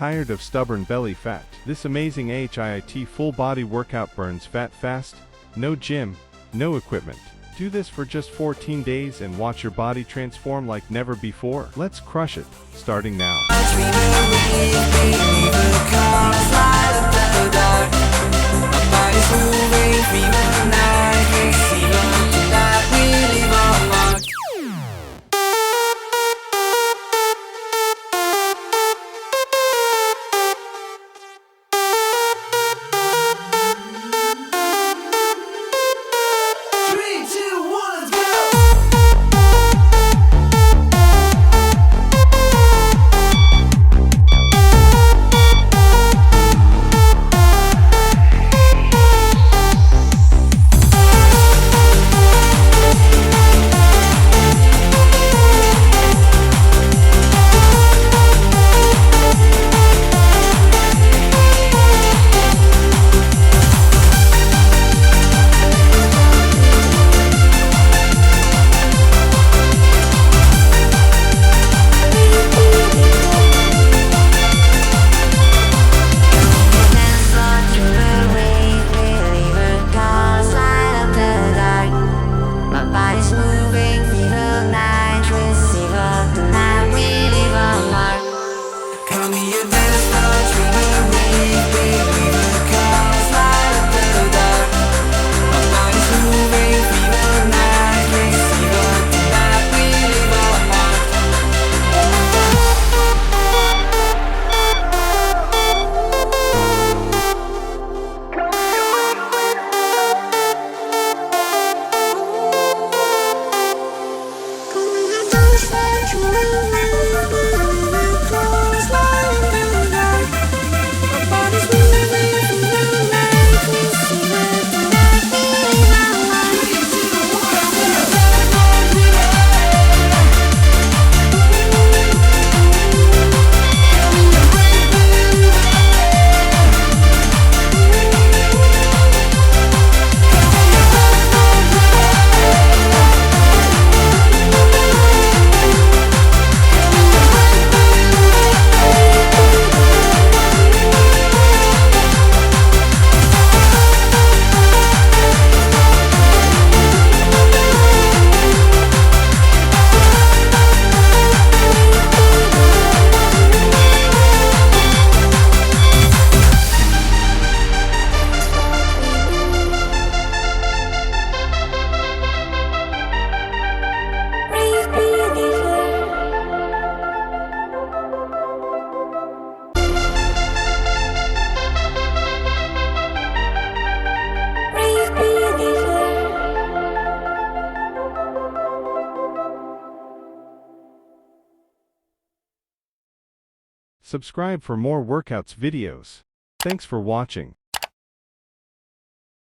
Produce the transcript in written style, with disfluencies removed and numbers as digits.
Tired of stubborn belly fat? This amazing HIIT full body workout burns fat fast, no gym, no equipment. Do this for just 14 days and watch your body transform like never before. Let's crush it, starting now. Subscribe for more workouts videos. Thanks for watching.